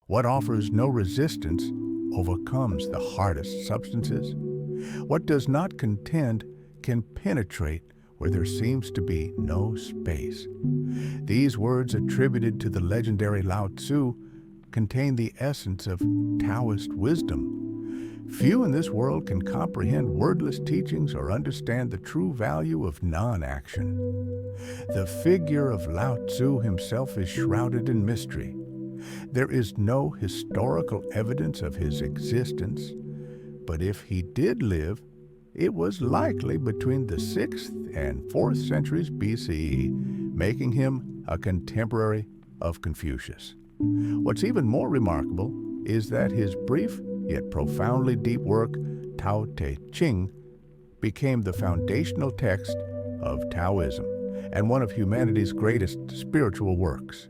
What offers no resistance overcomes the hardest substances. What does not contend can penetrate where there seems to be no space. These words, attributed to the legendary Lao Tzu, contain the essence of Taoist wisdom. Few in this world can comprehend wordless teachings or understand the true value of non-action. The figure of Lao Tzu himself is shrouded in mystery. There is no historical evidence of his existence, but if he did live, it was likely between the 6th and 4th centuries BCE, making him a contemporary of Confucius. What's even more remarkable is that his brief yet profoundly deep work, Tao Te Ching, became the foundational text of Taoism and one of humanity's greatest spiritual works.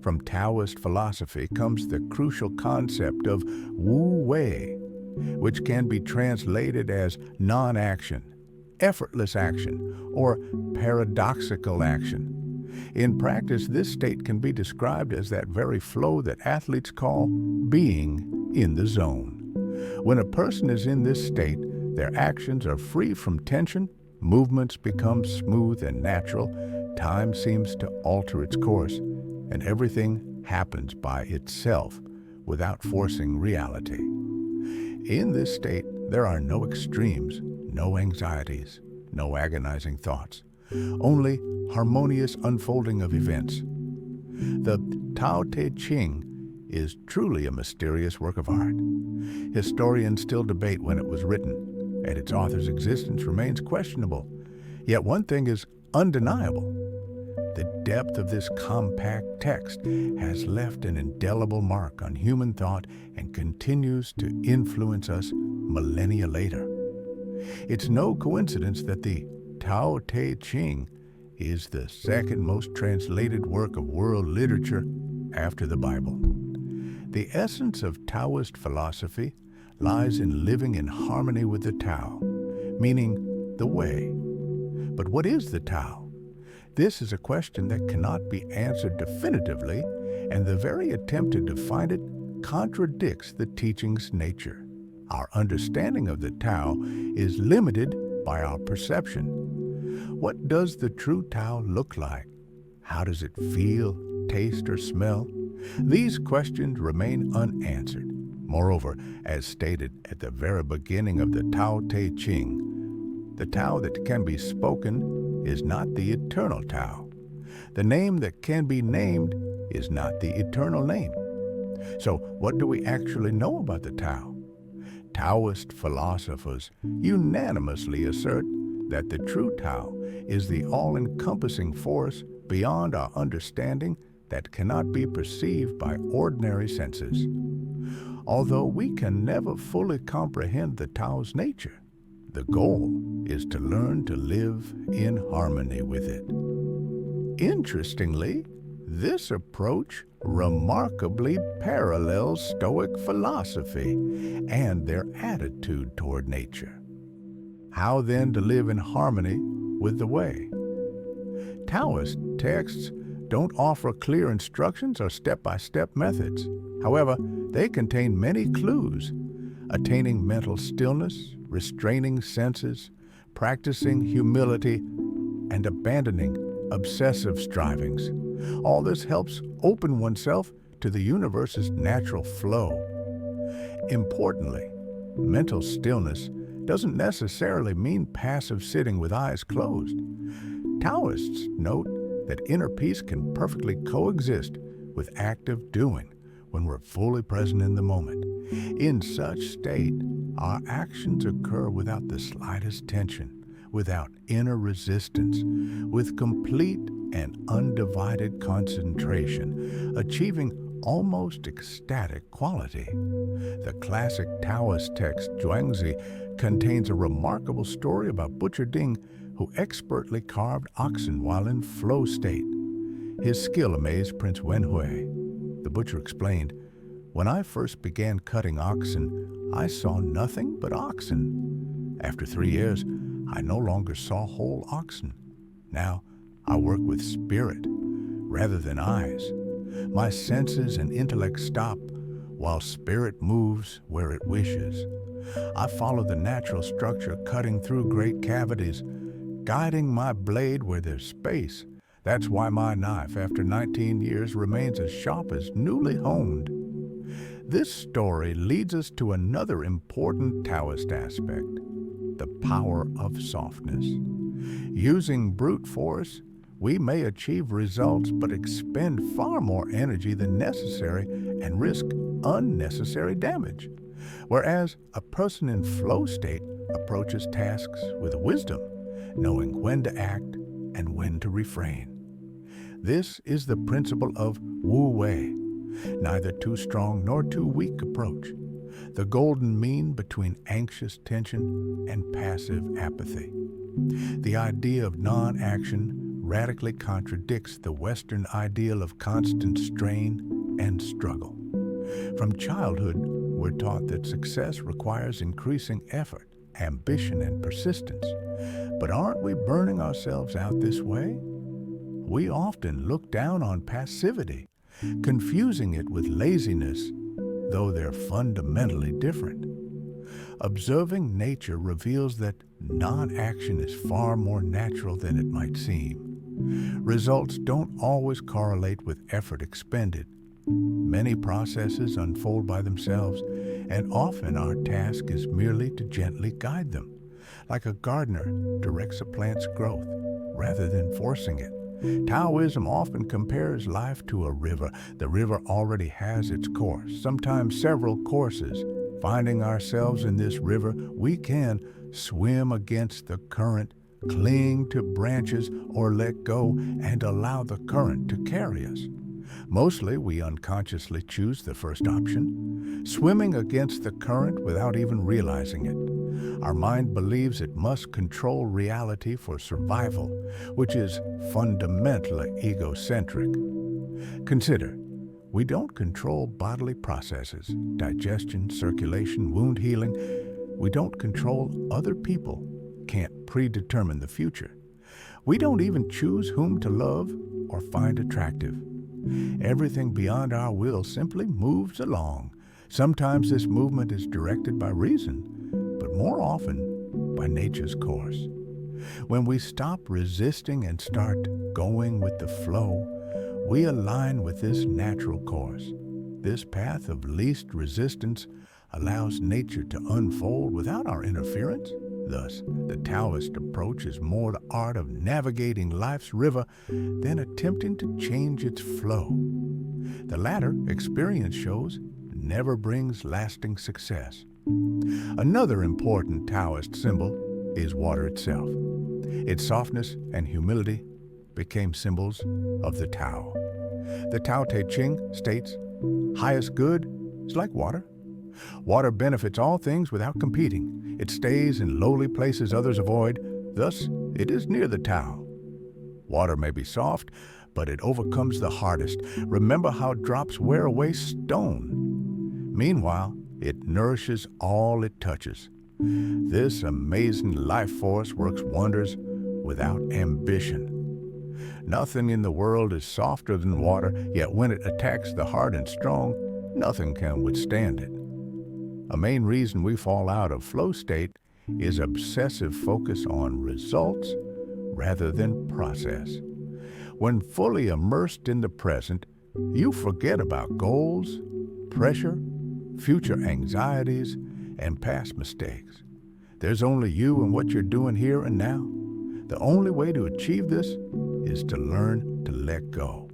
From Taoist philosophy comes the crucial concept of Wu Wei, which can be translated as non-action, effortless action, or paradoxical action. In practice, this state can be described as that very flow that athletes call being in the zone. When a person is in this state, their actions are free from tension, movements become smooth and natural, time seems to alter its course, and everything happens by itself without forcing reality. In this state, there are no extremes, no anxieties, no agonizing thoughts, only harmonious unfolding of events. The Tao Te Ching is truly a mysterious work of art. Historians still debate when it was written, and its author's existence remains questionable. Yet one thing is undeniable. The depth of this compact text has left an indelible mark on human thought and continues to influence us millennia later. It's no coincidence that the Tao Te Ching is the second most translated work of world literature after the Bible. The essence of Taoist philosophy lies in living in harmony with the Tao, meaning the way. But what is the Tao? This is a question that cannot be answered definitively, and the very attempt to define it contradicts the teaching's nature. Our understanding of the Tao is limited by our perception. What does the true Tao look like? How does it feel, taste, or smell? These questions remain unanswered. Moreover, as stated at the very beginning of the Tao Te Ching, the Tao that can be spoken is not the eternal Tao. The name that can be named is not the eternal name. So what do we actually know about the Tao? Taoist philosophers unanimously assert that the true Tao is the all-encompassing force beyond our understanding that cannot be perceived by ordinary senses. Although we can never fully comprehend the Tao's nature, the goal is to learn to live in harmony with it. Interestingly, this approach remarkably parallels Stoic philosophy and their attitude toward nature. How then to live in harmony with the way? Taoist texts don't offer clear instructions or step-by-step methods. However, they contain many clues: attaining mental stillness, restraining senses, practicing humility, and abandoning obsessive strivings. All this helps open oneself to the universe's natural flow. Importantly, mental stillness doesn't necessarily mean passive sitting with eyes closed. Taoists note that inner peace can perfectly coexist with active doing when we're fully present in the moment. In such state, our actions occur without the slightest tension, without inner resistance, with complete and undivided concentration, achieving almost ecstatic quality. The classic Taoist text Zhuangzi contains a remarkable story about Butcher Ding, who expertly carved oxen while in flow state. His skill amazed Prince Wenhui. The butcher explained, "When I first began cutting oxen, I saw nothing but oxen. After 3 years, I no longer saw whole oxen. Now, I work with spirit rather than eyes. My senses and intellect stop while spirit moves where it wishes. I follow the natural structure cutting through great cavities, guiding my blade where there's space. That's why my knife, after 19 years, remains as sharp as newly honed. This story leads us to another important Taoist aspect, the power of softness. Using brute force, we may achieve results but expend far more energy than necessary and risk unnecessary damage. Whereas a person in flow state approaches tasks with wisdom, knowing when to act and when to refrain. This is the principle of Wu Wei, neither too strong nor too weak approach, the golden mean between anxious tension and passive apathy. The idea of non-action radically contradicts the Western ideal of constant strain and struggle. From childhood, we're taught that success requires increasing effort, ambition, and persistence. But aren't we burning ourselves out this way? We often look down on passivity, confusing it with laziness, though they're fundamentally different. Observing nature reveals that non-action is far more natural than it might seem. Results don't always correlate with effort expended. Many processes unfold by themselves, and often our task is merely to gently guide them, like a gardener directs a plant's growth, rather than forcing it. Taoism often compares life to a river. The river already has its course, sometimes several courses. Finding ourselves in this river, we can swim against the current, cling to branches, or let go and allow the current to carry us. Mostly, we unconsciously choose the first option, swimming against the current without even realizing it. Our mind believes it must control reality for survival, which is fundamentally egocentric. Consider, we don't control bodily processes, digestion, circulation, wound healing. We don't control other people, can't predetermine the future. We don't even choose whom to love or find attractive. Everything beyond our will simply moves along. Sometimes this movement is directed by reason, but more often by nature's course. When we stop resisting and start going with the flow, we align with this natural course. This path of least resistance allows nature to unfold without our interference. Thus, the Taoist approach is more the art of navigating life's river than attempting to change its flow. The latter, experience shows, never brings lasting success. Another important Taoist symbol is water itself. Its softness and humility became symbols of the Tao. The Tao Te Ching states, "Highest good is like water. Water benefits all things without competing. It stays in lowly places others avoid. Thus, it is near the Tao. Water may be soft, but it overcomes the hardest. Remember how drops wear away stone. Meanwhile, it nourishes all it touches. This amazing life force works wonders without ambition. Nothing in the world is softer than water, yet when it attacks the hard and strong, nothing can withstand it. A main reason we fall out of flow state is obsessive focus on results rather than process. When fully immersed in the present, you forget about goals, pressure, future anxieties, and past mistakes. There's only you and what you're doing here and now. The only way to achieve this is to learn to let go.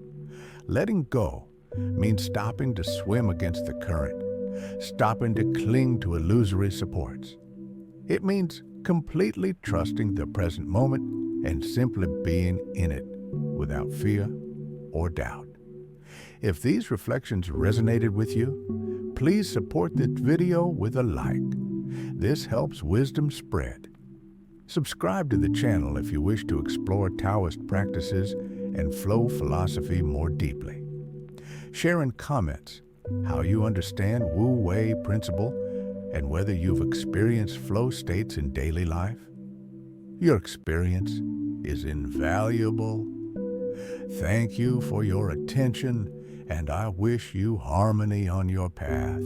Letting go means stopping to swim against the current, stopping to cling to illusory supports. It means completely trusting the present moment and simply being in it without fear or doubt. If these reflections resonated with you, please support this video with a like. This helps wisdom spread. Subscribe to the channel if you wish to explore Taoist practices and flow philosophy more deeply. Share in comments how you understand Wu Wei principle and whether you've experienced flow states in daily life. Your experience is invaluable. Thank you for your attention, and I wish you harmony on your path.